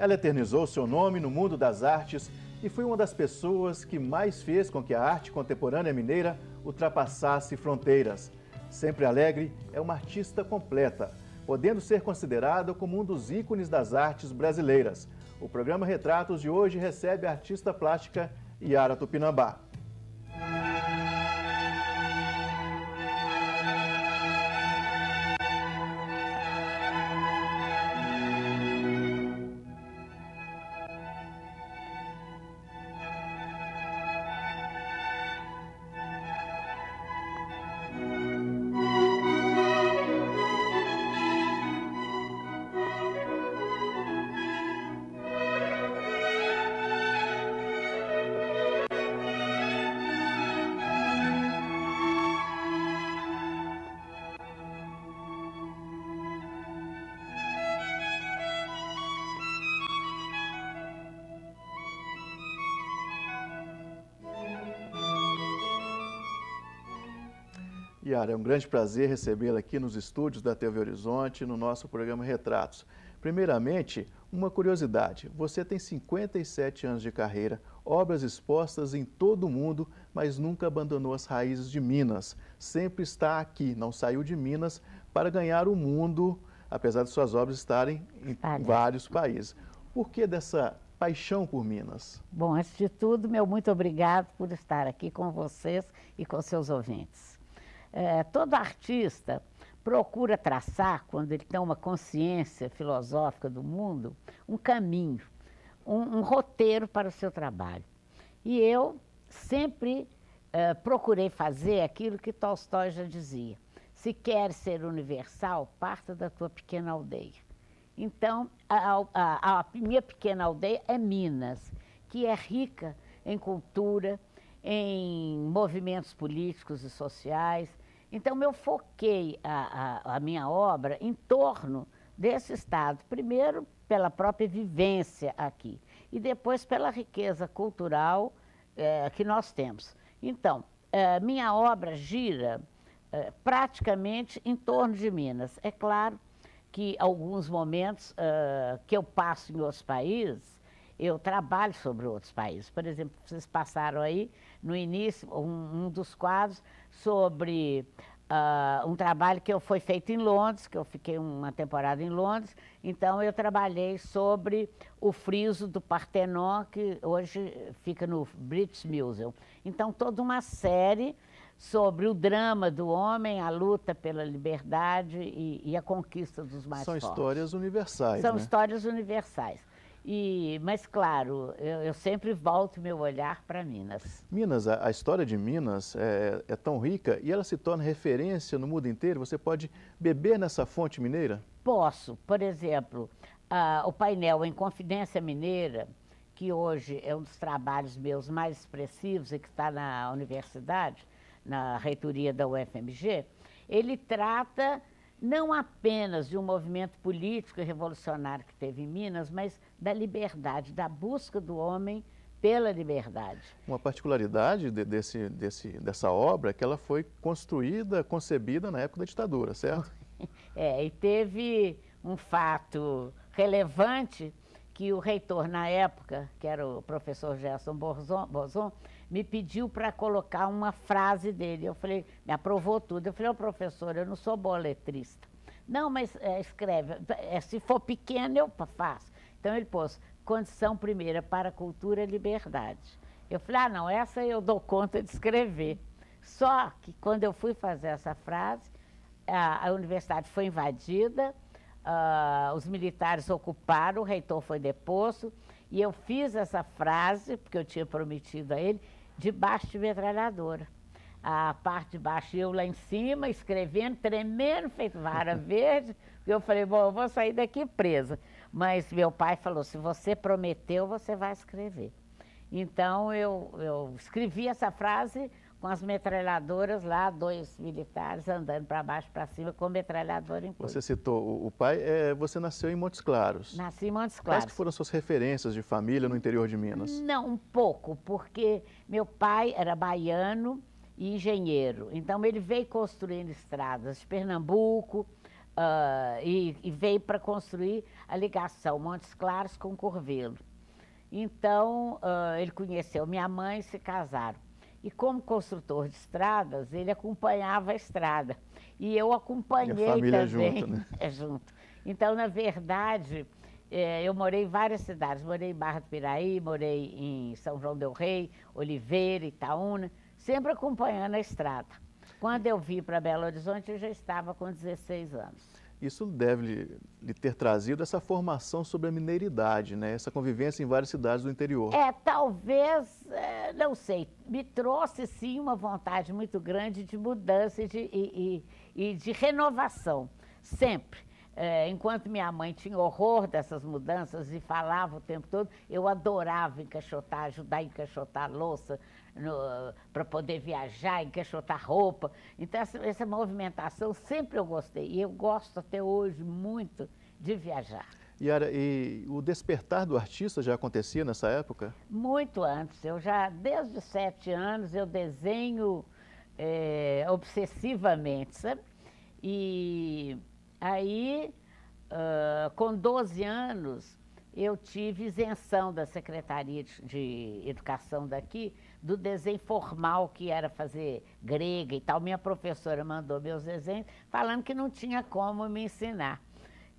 Ela eternizou seu nome no mundo das artes e foi uma das pessoas que mais fez com que a arte contemporânea mineira ultrapassasse fronteiras. Sempre alegre, é uma artista completa, podendo ser considerada como um dos ícones das artes brasileiras. O programa Retratos de hoje recebe a artista plástica Yara Tupinambá. Yara, é um grande prazer recebê-la aqui nos estúdios da TV Horizonte, no nosso programa Retratos. Primeiramente, uma curiosidade, você tem 57 anos de carreira, obras expostas em todo o mundo, mas nunca abandonou as raízes de Minas. Sempre está aqui, não saiu de Minas para ganhar o mundo, apesar de suas obras estarem em vários países. Por que dessa paixão por Minas? Bom, antes de tudo, meu muito obrigado por estar aqui com vocês e com seus ouvintes. Todo artista procura traçar, quando ele tem uma consciência filosófica do mundo, um caminho, um roteiro para o seu trabalho. E eu sempre procurei fazer aquilo que Tolstói já dizia: se quer ser universal, parta da tua pequena aldeia. Então, a minha pequena aldeia é Minas, que é rica em cultura, em movimentos políticos e sociais. Então, eu foquei a minha obra em torno desse estado, primeiro pela própria vivência aqui e depois pela riqueza cultural que nós temos. Então, minha obra gira praticamente em torno de Minas. É claro que alguns momentos que eu passo em outros países, eu trabalho sobre outros países. Por exemplo, vocês passaram aí, no início, um dos quadros sobre um trabalho que foi feito em Londres, que eu fiquei uma temporada em Londres. Então, eu trabalhei sobre o friso do Partenon, que hoje fica no British Museum. Então, toda uma série sobre o drama do homem, a luta pela liberdade e a conquista dos mais fortes. São histórias universais, São né? histórias universais. Mas, claro, eu sempre volto meu olhar para Minas. Minas, a história de Minas é tão rica e ela se torna referência no mundo inteiro. Você pode beber nessa fonte mineira? Posso. Por exemplo, o painel Em Confidência Mineira, que hoje é um dos trabalhos meus mais expressivos e que está na universidade, na reitoria da UFMG, ele trata não apenas de um movimento político e revolucionário que teve em Minas, mas da liberdade, da busca do homem pela liberdade. Uma particularidade dessa obra é que ela foi construída, concebida na época da ditadura, certo? E teve um fato relevante que o reitor, na época, que era o professor Gerson Bozon, me pediu para colocar uma frase dele. Eu falei, me aprovou tudo. Eu falei, ô professor, eu não sou boa letrista. Não, mas escreve, se for pequeno eu faço. Então ele pôs, condição primeira para a cultura e liberdade. Eu falei, não, essa eu dou conta de escrever. Só que quando eu fui fazer essa frase, a universidade foi invadida, os militares ocuparam, o reitor foi deposto, e eu fiz essa frase, porque eu tinha prometido a ele, debaixo de metralhadora. A parte de baixo, eu lá em cima, escrevendo, tremendo, feito vara verde, porque eu falei, bom, eu vou sair daqui presa. Mas meu pai falou, se você prometeu, você vai escrever. Então, eu escrevi essa frase com as metralhadoras lá, 2 militares andando para baixo, para cima, com metralhadora em punho. Você citou o pai, você nasceu em Montes Claros. Nasci em Montes Claros. Quais que foram suas referências de família no interior de Minas? Não, um pouco, porque meu pai era baiano e engenheiro. Então, ele veio construindo estradas de Pernambuco, e veio para construir a ligação Montes Claros com Curvelo. Então, ele conheceu minha mãe e se casaram. E como construtor de estradas, ele acompanhava a estrada. E eu acompanhei a família também. Junto, né? Junto. Então, na verdade, eu morei em várias cidades. Morei em Barra do Piraí, morei em São João del Rei, Oliveira, Itaúna, sempre acompanhando a estrada. Quando eu vim para Belo Horizonte, eu já estava com 16 anos. Isso deve lhe ter trazido essa formação sobre a mineiridade, né? Essa convivência em várias cidades do interior. Talvez, não sei, me trouxe sim uma vontade muito grande de mudança e de renovação, sempre. Enquanto minha mãe tinha horror dessas mudanças e falava o tempo todo, eu adorava encaixotar, ajudar a encaixotar louça para poder viajar, encaixotar roupa. Então, essa movimentação sempre eu gostei. E eu gosto até hoje muito de viajar. Yara, e o despertar do artista já acontecia nessa época? Muito antes. Desde os 7 anos, eu desenho obsessivamente, sabe? E aí, com 12 anos, eu tive isenção da Secretaria de Educação daqui, do desenho formal, que era fazer grega e tal. Minha professora mandou meus desenhos, falando que não tinha como me ensinar.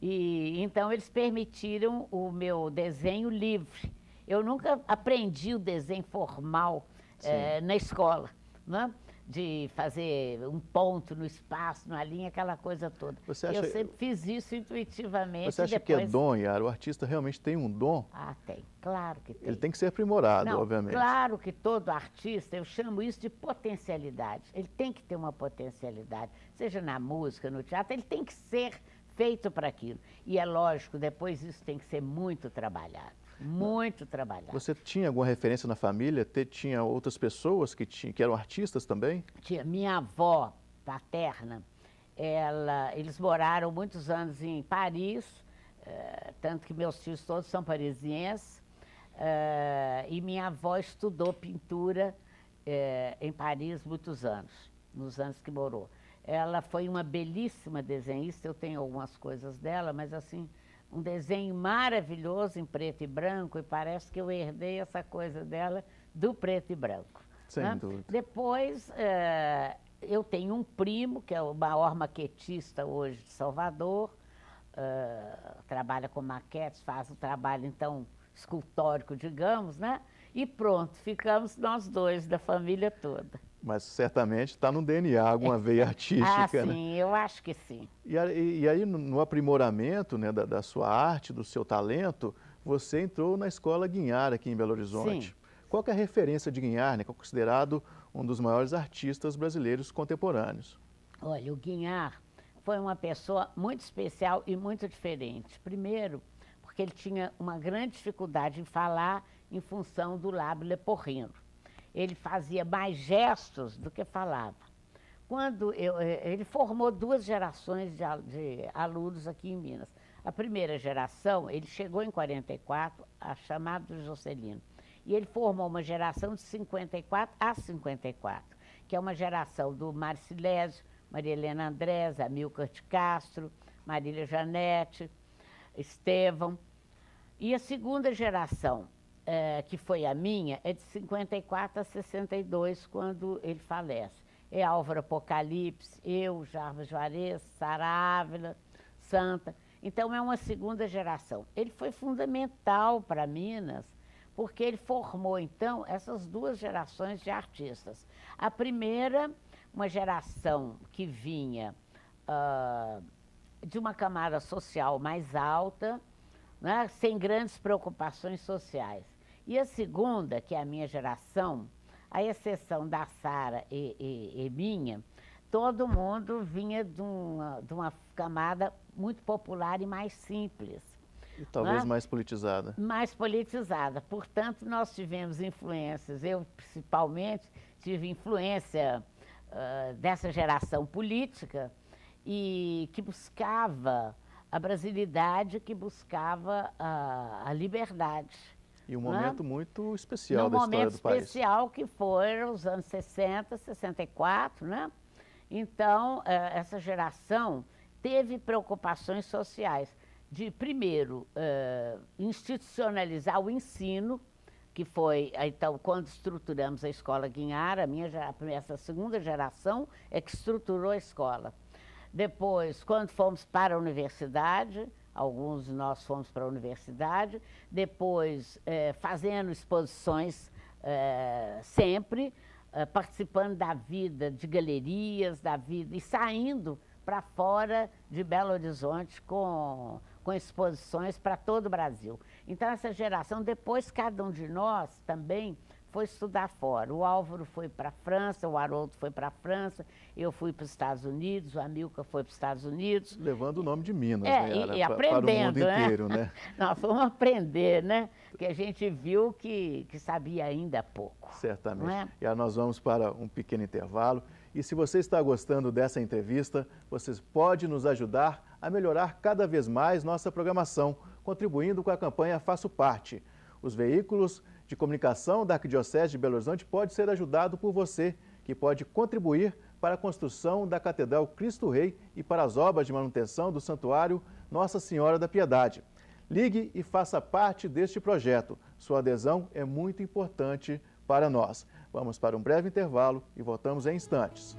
E então, eles permitiram o meu desenho livre. Eu nunca aprendi o desenho formal na escola, né? De fazer um ponto no espaço, numa linha, aquela coisa toda. Eu sempre fiz isso intuitivamente. Você acha que é dom, Yara? O artista realmente tem um dom? Ah, tem. Claro que tem. Ele tem que ser aprimorado, obviamente. Claro que todo artista, eu chamo isso de potencialidade. Ele tem que ter uma potencialidade, seja na música, no teatro, ele tem que ser feito para aquilo. E é lógico, depois isso tem que ser muito trabalhado. Muito trabalhado. Você tinha alguma referência na família? Tinha outras pessoas que eram artistas também? Tinha. Minha avó paterna, eles moraram muitos anos em Paris, tanto que meus tios todos são parisienses, e minha avó estudou pintura em Paris muitos anos, nos anos que morou. Ela foi uma belíssima desenhista, eu tenho algumas coisas dela, mas assim, um desenho maravilhoso em preto e branco, e parece que eu herdei essa coisa dela do preto e branco. Sem dúvida. Depois, eu tenho um primo, que é o maior maquetista hoje de Salvador, trabalha com maquetes, faz um trabalho, então, escultórico, digamos, né? E pronto, ficamos nós dois, da família toda. Mas certamente está no DNA alguma veia artística, né? Sim, eu acho que sim. E aí, no aprimoramento, né, da sua arte, do seu talento, você entrou na Escola Guinhar aqui em Belo Horizonte. Sim. Qual que é a referência de Guinhar, né, que é considerado um dos maiores artistas brasileiros contemporâneos? Olha, o Guinhar foi uma pessoa muito especial e muito diferente. Primeiro, porque ele tinha uma grande dificuldade em falar em função do lábio leporrino. Ele fazia mais gestos do que falava. Ele formou 2 gerações de alunos aqui em Minas. A primeira geração, ele chegou em 44, chamado Juscelino. E ele formou uma geração de 54 a 54, que é uma geração do Marcilésio, Maria Helena Andrés, Amilcar de Castro, Marília Janete, Estevão. E a segunda geração, que foi a minha, é de 54 a 62, quando ele falece. É Álvaro Apocalipse, eu, Jarbas Juarez, Sara Ávila, Santa. Então, é uma segunda geração. Ele foi fundamental para Minas, porque ele formou, então, essas 2 gerações de artistas. A primeira, uma geração que vinha de uma camada social mais alta, né, sem grandes preocupações sociais. E a segunda, que é a minha geração, à exceção da Sara e minha, todo mundo vinha de uma camada muito popular e mais simples. E talvez né? mais politizada. Mais politizada. Portanto, nós tivemos influências, eu principalmente tive influência dessa geração política e que buscava a brasilidade, que buscava a liberdade. E um momento muito especial da história do país. Um momento especial que foram os anos 60, 64, né? Então, essa geração teve preocupações sociais de, primeiro, institucionalizar o ensino, que foi, então, quando estruturamos a Escola Guinhara, essa segunda geração é que estruturou a escola. Depois, quando fomos para a universidade, alguns de nós fomos para a universidade, depois fazendo exposições sempre, participando da vida de galerias, da vida, e saindo para fora de Belo Horizonte com exposições para todo o Brasil. Então, essa geração, depois cada um de nós também foi estudar fora. O Álvaro foi para a França, o Haroldo foi para a França, eu fui para os Estados Unidos, o Amilcar foi para os Estados Unidos. Levando o nome de Minas, né? E aprendendo, para o mundo inteiro, né? Nós fomos aprender, né? Que a gente viu que sabia ainda pouco. Certamente. Não é? E aí nós vamos para um pequeno intervalo. E se você está gostando dessa entrevista, você pode nos ajudar a melhorar cada vez mais nossa programação, contribuindo com a campanha Faço Parte. Os veículos de comunicação da Arquidiocese de Belo Horizonte pode ser ajudado por você, que pode contribuir para a construção da Catedral Cristo Rei e para as obras de manutenção do Santuário Nossa Senhora da Piedade. Ligue e faça parte deste projeto. Sua adesão é muito importante para nós. Vamos para um breve intervalo e voltamos em instantes.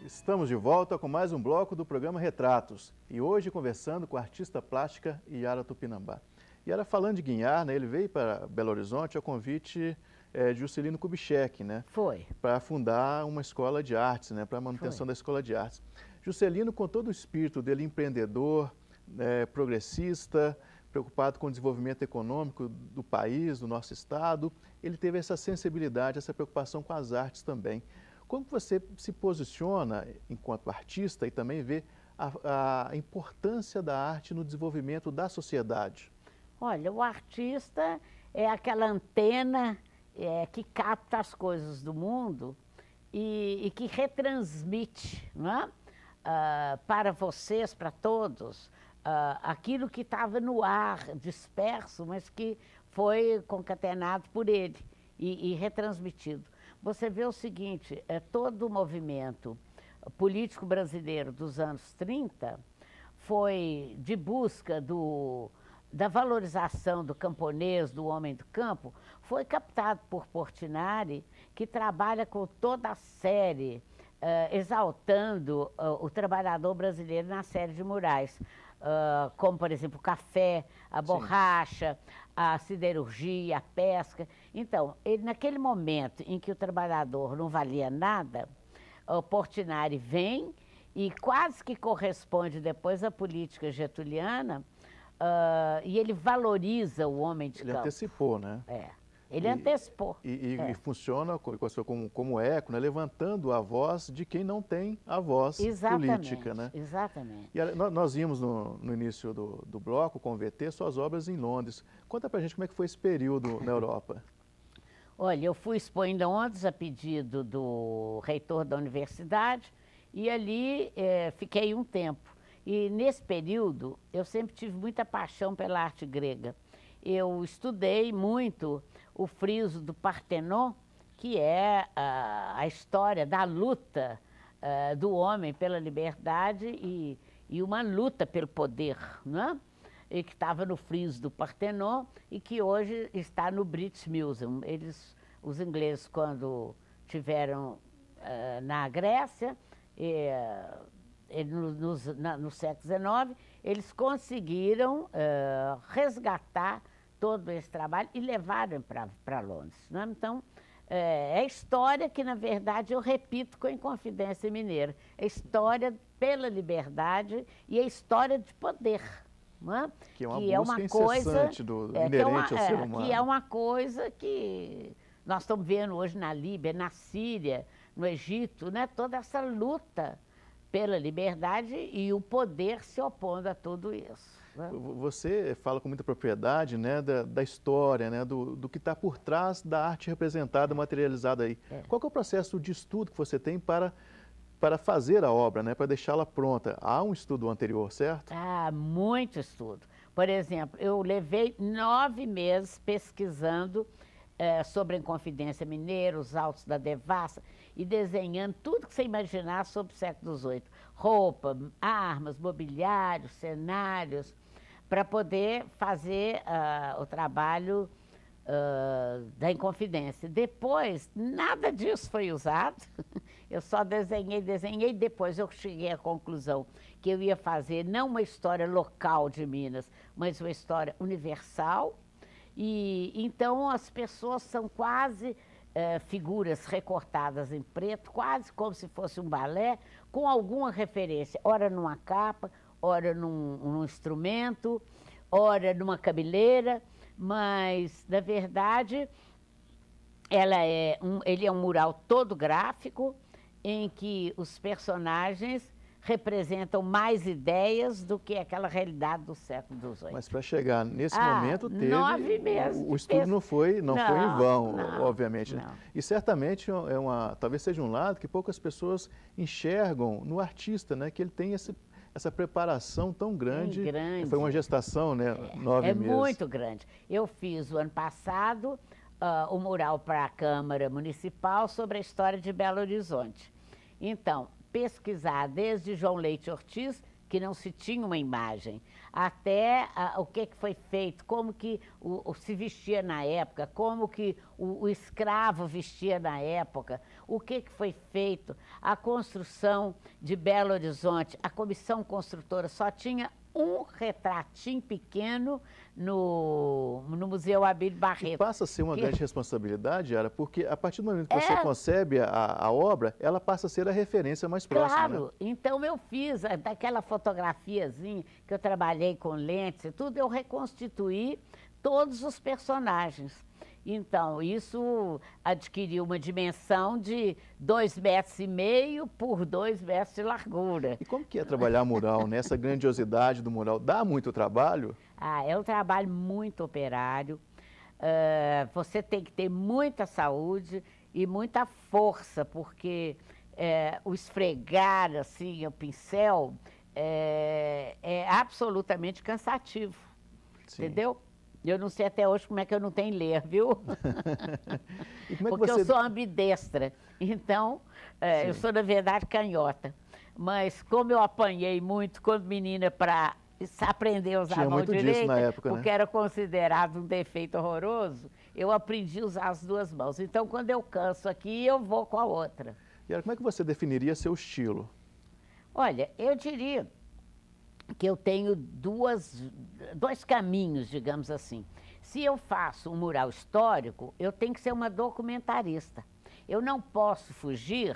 Estamos de volta com mais um bloco do programa Retratos e hoje conversando com a artista plástica Yara Tupinambá. Yara, falando de Guinhar, né, ele veio para Belo Horizonte a convite de Juscelino Kubitschek, né? Foi. Para fundar uma escola de artes, né, para a manutenção da escola de artes. Juscelino, com todo o espírito dele, empreendedor, progressista, preocupado com o desenvolvimento econômico do país, do nosso estado, ele teve essa sensibilidade, essa preocupação com as artes também. Como você se posiciona enquanto artista e também vê a importância da arte no desenvolvimento da sociedade? Olha, o artista é aquela antena que capta as coisas do mundo e que retransmite, não é? Para vocês, para todos, aquilo que estava no ar, disperso, mas que foi concatenado por ele e retransmitido. Você vê o seguinte, todo o movimento político brasileiro dos anos 30 foi de busca da valorização do camponês, do homem do campo, foi captado por Portinari, que trabalha com toda a série, exaltando o trabalhador brasileiro na série de murais. Como, por exemplo, o café, a borracha, a siderurgia, a pesca. Então, ele, naquele momento em que o trabalhador não valia nada, o Portinari vem e quase que corresponde depois à política getuliana, e ele valoriza o homem de campo. Ele antecipou, né? Ele antecipou. E funciona como eco, né? Levantando a voz de quem não tem a voz política, né? Exatamente. E nós vimos no início do bloco, com o VT, suas obras em Londres. Conta pra gente como é que foi esse período na Europa. Olha, eu fui expor em Londres a pedido do reitor da universidade e ali fiquei um tempo. E nesse período eu sempre tive muita paixão pela arte grega. Eu estudei muito o friso do Partenon, que é a história da luta do homem pela liberdade e uma luta pelo poder, né? E que estava no friso do Partenon e que hoje está no British Museum. Os ingleses, quando tiveram na Grécia, no século XIX, eles conseguiram resgatar todo esse trabalho e levaram para Londres, né? Então, é história que, na verdade, eu repito com Inconfidência Mineira. É história pela liberdade e é história de poder. Né? Que é uma busca incessante inerente ao ser humano. Que é uma coisa que nós estamos vendo hoje na Líbia, na Síria, no Egito, né? Toda essa luta pela liberdade e o poder se opondo a tudo isso. Né? Você fala com muita propriedade, né, da história, né, do que está por trás da arte representada, materializada aí. Qual que é o processo de estudo que você tem para fazer a obra, né, para deixá-la pronta? Há um estudo anterior, certo? Ah, muito estudo. Por exemplo, eu levei 9 meses pesquisando sobre a Inconfidência Mineira, os Altos da Devassa, e desenhando tudo que você imaginar sobre o século XVIII. Roupa, armas, mobiliário, cenários, para poder fazer o trabalho da Inconfidência. Depois, nada disso foi usado. Eu só desenhei, depois eu cheguei à conclusão que eu ia fazer não uma história local de Minas, mas uma história universal. E então as pessoas são quase figuras recortadas em preto, quase como se fosse um balé, com alguma referência, ora numa capa, ora num instrumento, ora numa cabeleira, mas, na verdade, ele é um mural todo gráfico, em que os personagens representam mais ideias do que aquela realidade do século XVIII. Mas para chegar nesse momento, 9 meses. O estudo não foi em vão, obviamente. Não. E certamente talvez seja um lado que poucas pessoas enxergam no artista, né? Que ele tem essa preparação tão grande. Foi uma gestação, né? 9 meses. É muito grande. Eu fiz o ano passado o mural para a Câmara Municipal sobre a história de Belo Horizonte. Então, pesquisar desde João Leite Ortiz, que não se tinha uma imagem, até o que foi feito, como que se vestia na época, como que o escravo vestia na época, o que foi feito, a construção de Belo Horizonte, a comissão construtora só tinha um retratinho pequeno no Museu Abílio Barreto. E passa a ser uma grande responsabilidade, Yara, porque a partir do momento que você concebe a obra, ela passa a ser a referência mais próxima. Claro, né? Então eu fiz daquela fotografiazinha que eu trabalhei com lentes e tudo, eu reconstituí todos os personagens. Então, isso adquiriu uma dimensão de 2,5 metros por 2 metros de largura. E como que é trabalhar mural, né? Essa grandiosidade do mural? Dá muito trabalho? É um trabalho muito operário. Você tem que ter muita saúde e muita força, porque o esfregar, assim, o pincel é absolutamente cansativo. Sim. Entendeu? Eu não sei até hoje como é que eu não tenho ler, viu? Porque eu sou ambidestra, então eu sou, na verdade, canhota. Mas como eu apanhei muito quando menina para aprender a usar a mão direita, na época, porque era considerado um defeito horroroso, eu aprendi a usar as 2 mãos. Então, quando eu canso aqui, eu vou com a outra. E como é que você definiria seu estilo? Olha, eu diria que eu tenho dois caminhos, digamos assim. Se eu faço um mural histórico, eu tenho que ser uma documentarista. Eu não posso fugir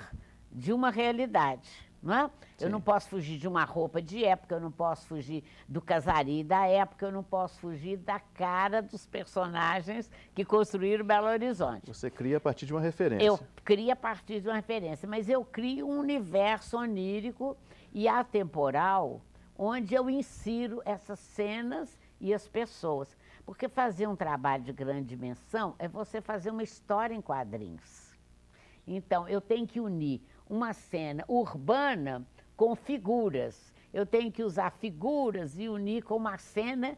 de uma realidade, não é? Eu não posso fugir de uma roupa de época, eu não posso fugir do casario da época, eu não posso fugir da cara dos personagens que construíram Belo Horizonte. Você cria a partir de uma referência. Eu crio a partir de uma referência, mas eu crio um universo onírico e atemporal, onde eu insiro essas cenas e as pessoas. Porque fazer um trabalho de grande dimensão é você fazer uma história em quadrinhos. Então, eu tenho que unir uma cena urbana com figuras. Eu tenho que usar figuras e unir com uma cena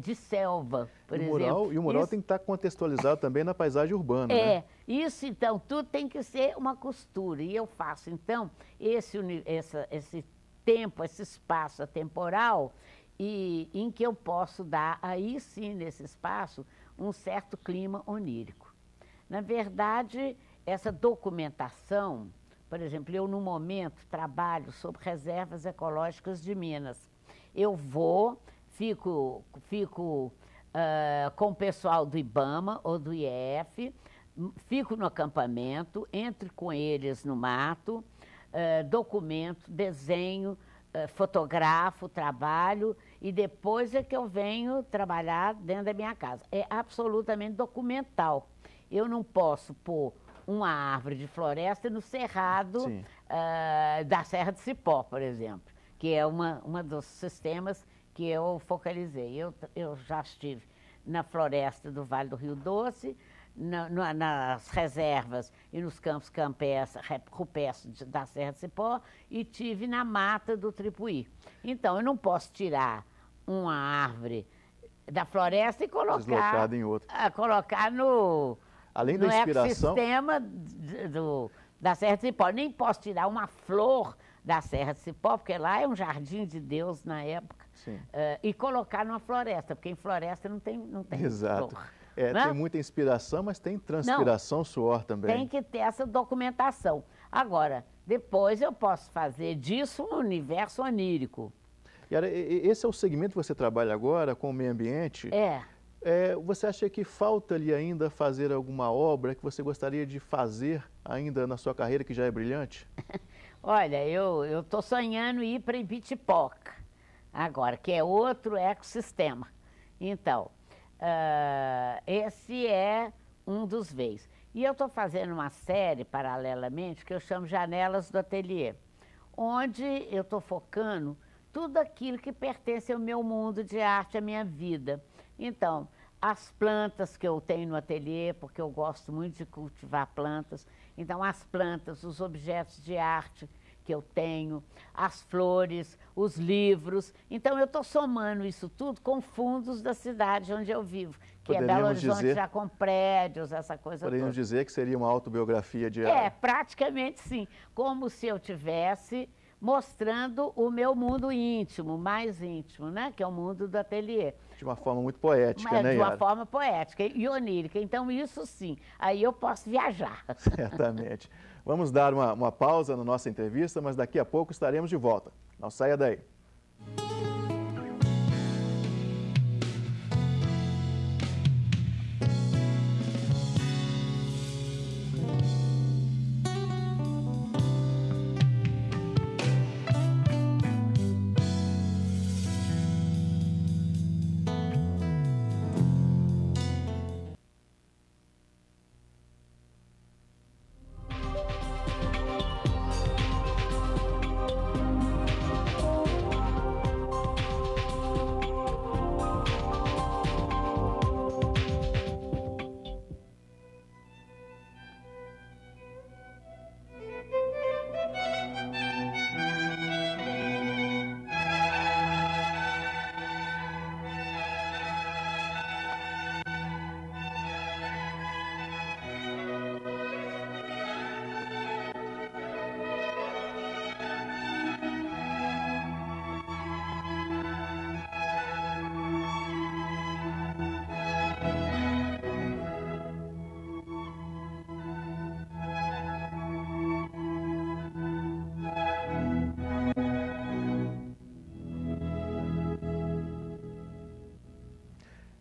de selva, por exemplo. E o mural tem que estar contextualizado também na paisagem urbana, né? Isso, então, tudo tem que ser uma costura. E eu faço, então, esse tempo, esse espaço temporal, e em que eu posso dar, aí sim, nesse espaço, um certo clima onírico. Na verdade, essa documentação, por exemplo, eu, no momento, trabalho sobre reservas ecológicas de Minas. Eu vou, fico com o pessoal do IBAMA ou do IEF, fico no acampamento, entro com eles no mato, documento, desenho, fotografo, trabalho, e depois é que eu venho trabalhar dentro da minha casa. É absolutamente documental. Eu não posso pôr uma árvore de floresta no cerrado da Serra de Cipó, por exemplo, que é uma dos sistemas que eu focalizei. Eu já estive na floresta do Vale do Rio Doce, nas reservas e nos campos rupestres da Serra de Cipó, e tive na mata do Tripuí. Então, eu não posso tirar uma árvore da floresta e colocar em outra. Colocar no ecossistema da Serra de Cipó. Nem posso tirar uma flor da Serra de Cipó, porque lá é um jardim de Deus na época, e colocar numa floresta, porque em floresta não tem Exato. flor. Tem muita inspiração, mas tem transpiração, suor também. Tem que ter essa documentação. Agora, depois eu posso fazer disso um universo onírico. Yara, esse é o segmento que você trabalha agora, com o meio ambiente? Você acha que falta-lhe ainda fazer alguma obra que você gostaria de fazer ainda na sua carreira, que já é brilhante? Olha, eu estou sonhando ir para Ibitipoca agora, que é outro ecossistema. Então, esse é um dos veios. E eu estou fazendo uma série, paralelamente, que eu chamo Janelas do Ateliê, onde eu estou focando tudo aquilo que pertence ao meu mundo de arte, à minha vida. Então, as plantas que eu tenho no ateliê, porque eu gosto muito de cultivar plantas. Então, as plantas, os objetos de arte que eu tenho, as flores, os livros. Então, eu estou somando isso tudo com fundos da cidade onde eu vivo, que é Belo Horizonte, já com prédios, essa coisa toda. Poderíamos dizer que seria uma autobiografia de... praticamente sim. Como se eu tivesse mostrando o meu mundo íntimo, mais íntimo, né? Que é o mundo do ateliê. De uma forma muito poética, né, De uma forma poética e onírica. Então, isso sim, aí eu posso viajar. Certamente. Vamos dar uma pausa na nossa entrevista, mas daqui a pouco estaremos de volta. Não saia daí.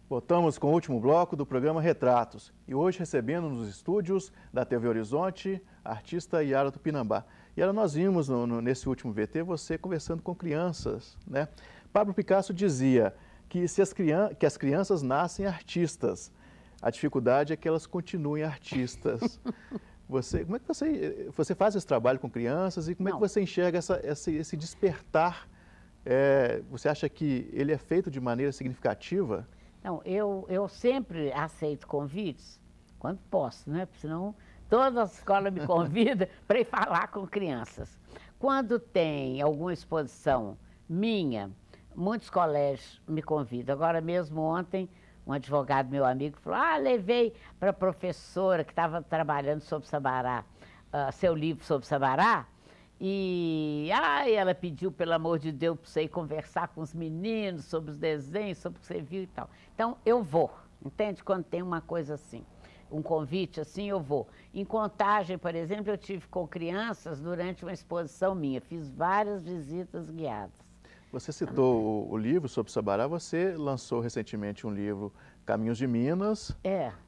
Voltamos com o último bloco do programa Retratos. E hoje recebendo nos estúdios da TV Horizonte, a artista Yara Tupinambá. Yara, nós vimos nesse último VT você conversando com crianças, né? Pablo Picasso dizia que as crianças nascem artistas. A dificuldade é que elas continuem artistas. Como é que você faz esse trabalho com crianças e como é que você enxerga esse despertar? Você acha que ele é feito de maneira significativa? Não, eu sempre aceito convites, quando posso, né? Porque senão toda a escola me convida para ir falar com crianças. Quando tem alguma exposição minha, muitos colégios me convidam. Agora mesmo ontem um advogado meu amigo falou, levei para a professora que estava trabalhando sobre Sabará, seu livro sobre Sabará, e ela pediu, pelo amor de Deus, para você ir conversar com os meninos sobre os desenhos, sobre o que você viu e tal. Então, eu vou, entende? Quando tem uma coisa assim, um convite assim, eu vou. Em Contagem, por exemplo, eu tive com crianças durante uma exposição minha, fiz várias visitas guiadas. Você citou o livro sobre Sabará, você lançou recentemente um livro, Caminhos de Minas,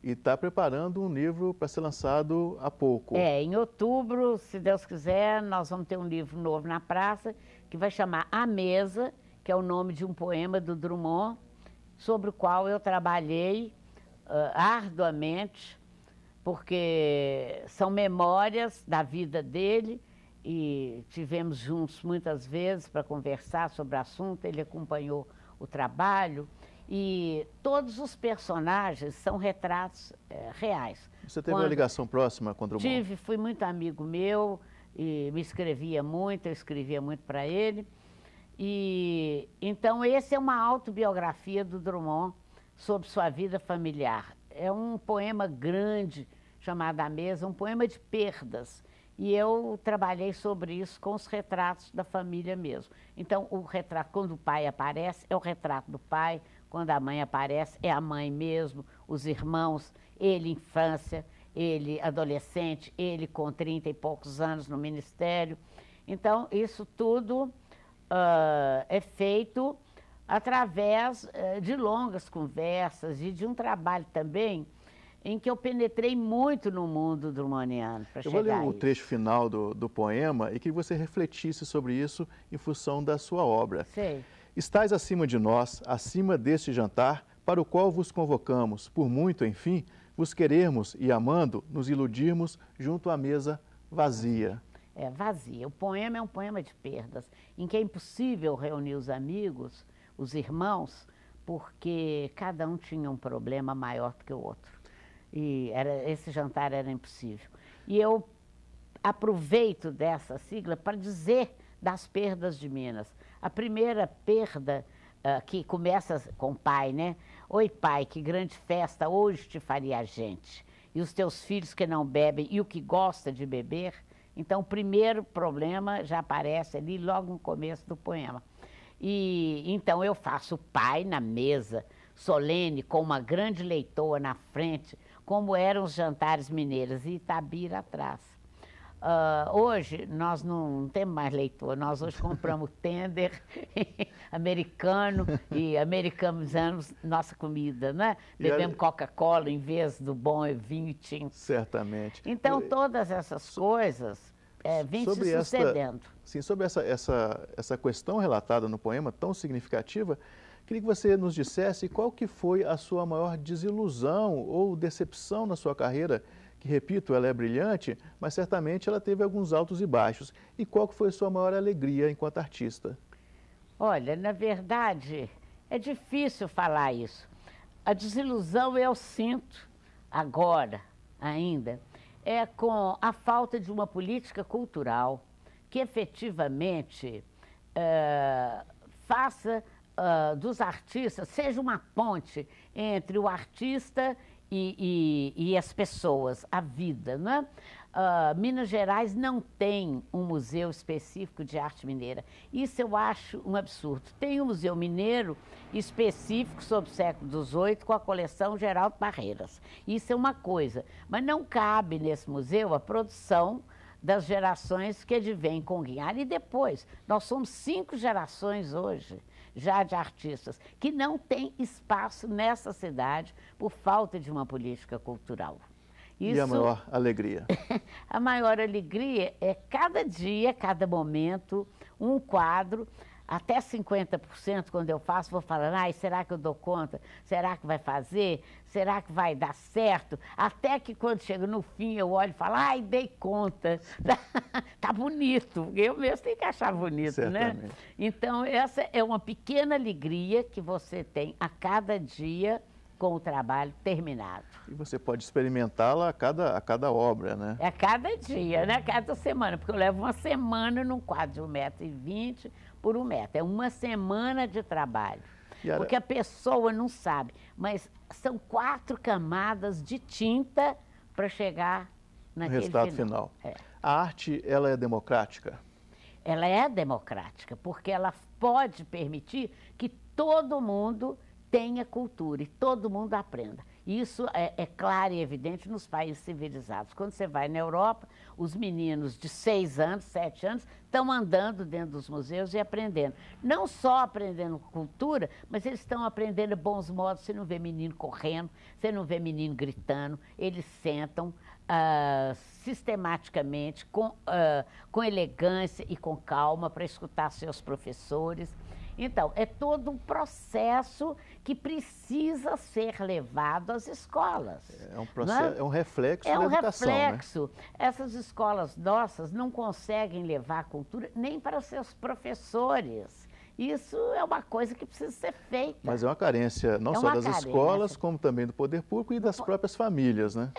e está preparando um livro para ser lançado há pouco. Em outubro, se Deus quiser, nós vamos ter um livro novo na praça, que vai chamar A Mesa, que é o nome de um poema do Drummond, sobre o qual eu trabalhei arduamente, porque são memórias da vida dele, e tivemos juntos muitas vezes para conversar sobre o assunto, ele acompanhou o trabalho, e todos os personagens são retratos reais. Você teve uma ligação próxima com o Drummond? Tive, fui muito amigo meu, e me escrevia muito, eu escrevia muito para ele, e então esse é uma autobiografia do Drummond sobre sua vida familiar. É um poema grande, chamado A Mesa, um poema de perdas. E eu trabalhei sobre isso com os retratos da família mesmo. Então, o retrato, quando o pai aparece, é o retrato do pai, quando a mãe aparece, é a mãe mesmo, os irmãos, ele infância, ele adolescente, ele com 30 e poucos anos no ministério. Então, isso tudo é feito através de longas conversas e de um trabalho também em que eu penetrei muito no mundo drummondiano para chegar a isso. Eu vou ler o trecho final do poema e que você refletisse sobre isso em função da sua obra. Sei. Estais acima de nós, acima deste jantar, para o qual vos convocamos, por muito, enfim, vos querermos e amando, nos iludirmos junto à mesa vazia. Vazia. O poema é um poema de perdas, em que é impossível reunir os amigos, os irmãos, porque cada um tinha um problema maior do que o outro. E esse jantar era impossível. E eu aproveito dessa sigla para dizer das perdas de Minas. A primeira perda, que começa com o pai, né? Oi, pai, que grande festa hoje te faria a gente. E os teus filhos que não bebem e o que gosta de beber. Então, o primeiro problema já aparece ali logo no começo do poema. E então eu faço o pai na mesa, solene, com uma grande leitoa na frente, como eram os jantares mineiros, e Itabira atrás. Hoje, nós não temos mais leitoa, nós hoje compramos tender americano e americanizamos nossa comida, né? Bebemos Coca-Cola em vez do bom vinho tinto. Certamente. Então, todas essas coisas vêm se sucedendo. Sim, sobre essa questão relatada no poema, tão significativa, queria que você nos dissesse qual que foi a sua maior desilusão ou decepção na sua carreira, que, repito, ela é brilhante, mas certamente ela teve alguns altos e baixos. E qual que foi a sua maior alegria enquanto artista? Olha, na verdade, é difícil falar isso. A desilusão eu sinto agora, ainda, é com a falta de uma política cultural que efetivamente faça dos artistas, seja uma ponte entre o artista e as pessoas, a vida, né? Minas Gerais não tem um museu específico de arte mineira. Isso eu acho um absurdo. Tem um museu mineiro específico sobre o século XVIII com a coleção Geraldo Barreiras. Isso é uma coisa, mas não cabe nesse museu a produção das gerações que advêm com Guiar. E depois, nós somos 5 gerações hoje já de artistas que não têm espaço nessa cidade por falta de uma política cultural. Isso, e a maior alegria? A maior alegria é cada dia, cada momento, um quadro, até 50% quando eu faço, vou falando, será que eu dou conta? Será que vai fazer? Será que vai dar certo? Até que quando chega no fim eu olho e falo, dei conta, tá bonito, eu mesmo tenho que achar bonito, certamente, né? Então essa é uma pequena alegria que você tem a cada dia com o trabalho terminado. E você pode experimentá-la a cada obra, né? É a cada dia, né? Cada semana, porque eu levo uma semana num quadro de 1,20 m por 1 metro. É uma semana de trabalho. Porque a pessoa não sabe, mas são 4 camadas de tinta para chegar naquele resultado final. É. A arte, ela é democrática? Ela é democrática, porque ela pode permitir que todo mundo tenha cultura e todo mundo aprenda. Isso é claro e evidente nos países civilizados. Quando você vai na Europa, os meninos de 6 anos, 7 anos, estão andando dentro dos museus e aprendendo. Não só aprendendo cultura, mas eles estão aprendendo bons modos. Você não vê menino correndo, você não vê menino gritando. Eles sentam sistematicamente, com elegância e com calma, para escutar seus professores. Então, é todo um processo que precisa ser levado às escolas. É um processo, é um reflexo da educação, reflexo. Né? Essas escolas nossas não conseguem levar a cultura nem para seus professores. Isso é uma coisa que precisa ser feita. Mas é uma carência não só das escolas, como também do poder público e das próprias famílias, né?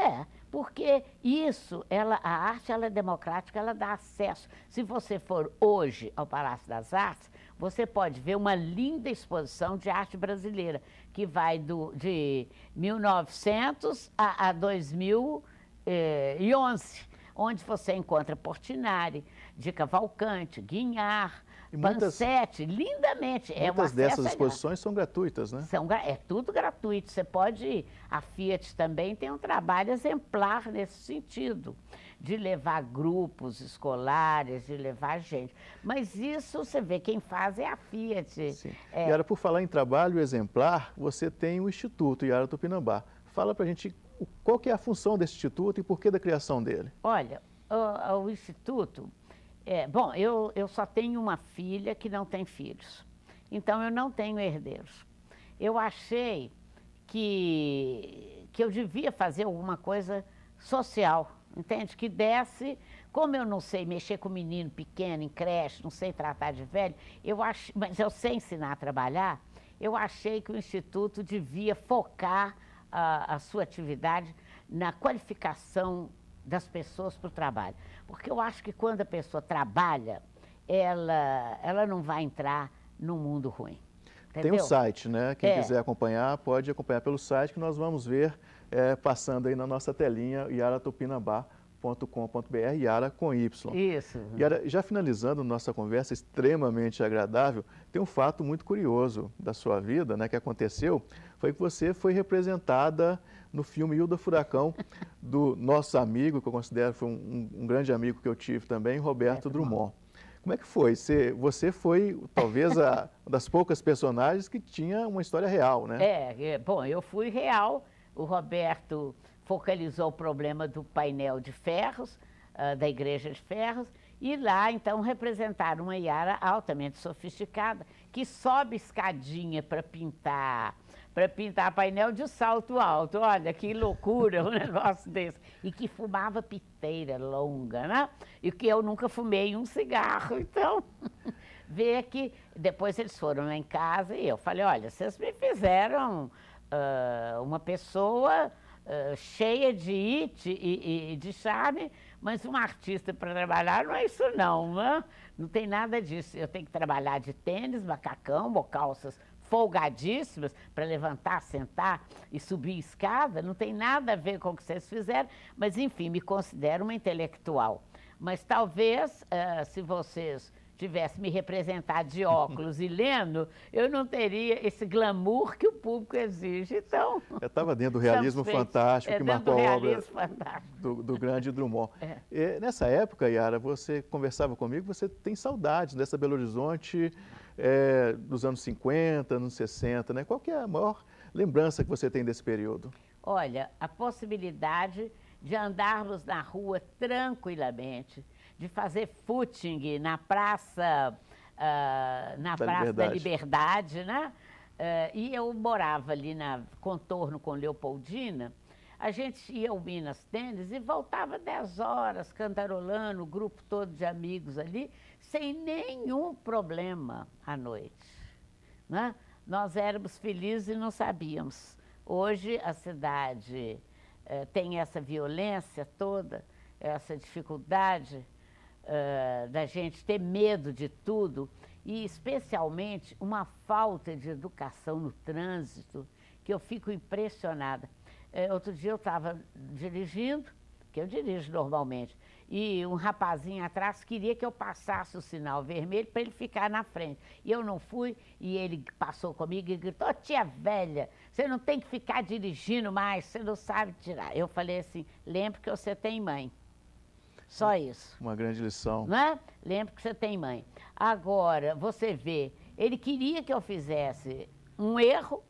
Porque isso, a arte ela é democrática, ela dá acesso. Se você for hoje ao Palácio das Artes, você pode ver uma linda exposição de arte brasileira, que vai de 1900 a 2011, onde você encontra Portinari, de Cavalcante, Guignard, Bansetti, lindamente. Muitas dessas exposições são gratuitas, né? É tudo gratuito. Você pode ir. A Fiat também tem um trabalho exemplar nesse sentido, de levar grupos escolares, de levar gente. Mas isso, você vê, quem faz é a Fiat. Sim. Yara, por falar em trabalho exemplar, você tem o Instituto Yara Tupinambá. Fala pra gente qual que é a função desse instituto e por que da criação dele. Olha, o Instituto... bom, eu só tenho uma filha que não tem filhos, então eu não tenho herdeiros. Eu achei que eu devia fazer alguma coisa social, entende? Que desse, como eu não sei mexer com menino pequeno em creche, não sei tratar de velho, mas eu sei ensinar a trabalhar, eu achei que o Instituto devia focar a sua atividade na qualificação das pessoas para o trabalho. Porque eu acho que quando a pessoa trabalha, ela não vai entrar num mundo ruim. Entendeu? Tem um site, né? Quem quiser acompanhar, pode acompanhar pelo site, que nós vamos ver passando aí na nossa telinha, yaratupinambá.com.br, Yara com Y. Isso. Yara, já finalizando nossa conversa extremamente agradável, tem um fato muito curioso da sua vida, né, que aconteceu, foi que você foi representada no filme Hilda Furacão, do nosso amigo, que eu considero foi um grande amigo que eu tive também, Roberto Drummond. Como é que foi? Você foi, talvez, uma das poucas personagens que tinha uma história real, né? Bom, eu fui real. O Roberto focalizou o problema do painel de ferros, da Igreja de Ferros, e lá, então, representaram uma Yara altamente sofisticada, que sobe escadinha para pintar painel de salto alto. Olha, que loucura um negócio desse. E que fumava piteira longa, né? E que eu nunca fumei um cigarro. Então, vê que depois eles foram lá em casa e eu falei, olha, vocês me fizeram uma pessoa cheia de it e de charme, mas um artista para trabalhar não é isso não, né? Não tem nada disso. Eu tenho que trabalhar de tênis, macacão, ou calças folgadíssimas para levantar, sentar e subir escada, não tem nada a ver com o que vocês fizeram, mas enfim, me considero uma intelectual. Mas talvez, se vocês tivessem me representado de óculos e lendo, eu não teria esse glamour que o público exige. Então, eu estava dentro do realismo fantástico que marcou a obra do grande Drummond. Nessa época, Yara, você conversava comigo, você tem saudades dessa Belo Horizonte dos anos 50, anos 60, né? Qual que é a maior lembrança que você tem desse período? Olha, a possibilidade de andarmos na rua tranquilamente, de fazer footing na Praça da Liberdade, né? E eu morava ali na contorno com Leopoldina. A gente ia ao Minas Tênis e voltava 10 horas cantarolando, o grupo todo de amigos ali, sem nenhum problema à noite, né? Nós éramos felizes e não sabíamos. Hoje a cidade tem essa violência toda, essa dificuldade da gente ter medo de tudo e especialmente uma falta de educação no trânsito, que eu fico impressionada. Outro dia eu estava dirigindo, que eu dirijo normalmente, e um rapazinho atrás queria que eu passasse o sinal vermelho para ele ficar na frente. E eu não fui, e ele passou comigo e gritou: "Ô, tia velha, você não tem que ficar dirigindo mais, você não sabe tirar." Eu falei assim: "Lembre que você tem mãe." Só isso. Uma grande lição. Não é? Lembre que você tem mãe. Agora, você vê, ele queria que eu fizesse um erro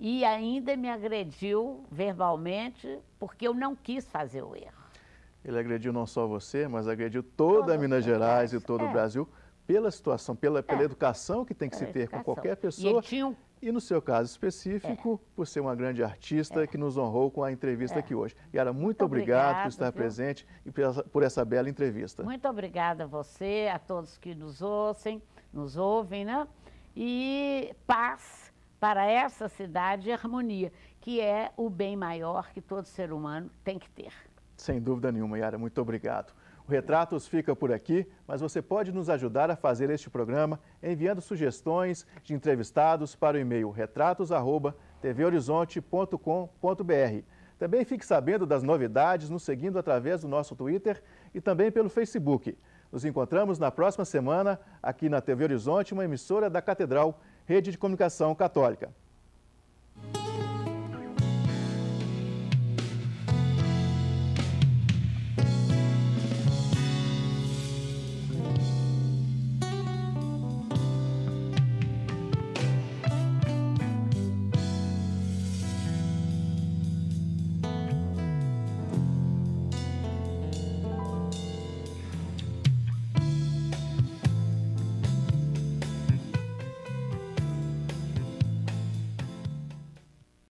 e ainda me agrediu verbalmente porque eu não quis fazer o erro. Ele agrediu não só você, mas agrediu toda Minas Gerais e todo o Brasil pela situação, pela educação que tem que se ter com qualquer pessoa. E no seu caso específico, por ser uma grande artista que nos honrou com a entrevista aqui hoje. Yara, muito obrigado por estar presente e por essa bela entrevista. Muito obrigada a você, a todos que nos ouvem, né? E paz para essa cidade e harmonia, que é o bem maior que todo ser humano tem que ter. Sem dúvida nenhuma, Yara, muito obrigado. O Retratos fica por aqui, mas você pode nos ajudar a fazer este programa enviando sugestões de entrevistados para o e-mail retratos@tvhorizonte.com.br. Também fique sabendo das novidades nos seguindo através do nosso Twitter e também pelo Facebook. Nos encontramos na próxima semana aqui na TV Horizonte, uma emissora da Catedral, Rede de Comunicação Católica.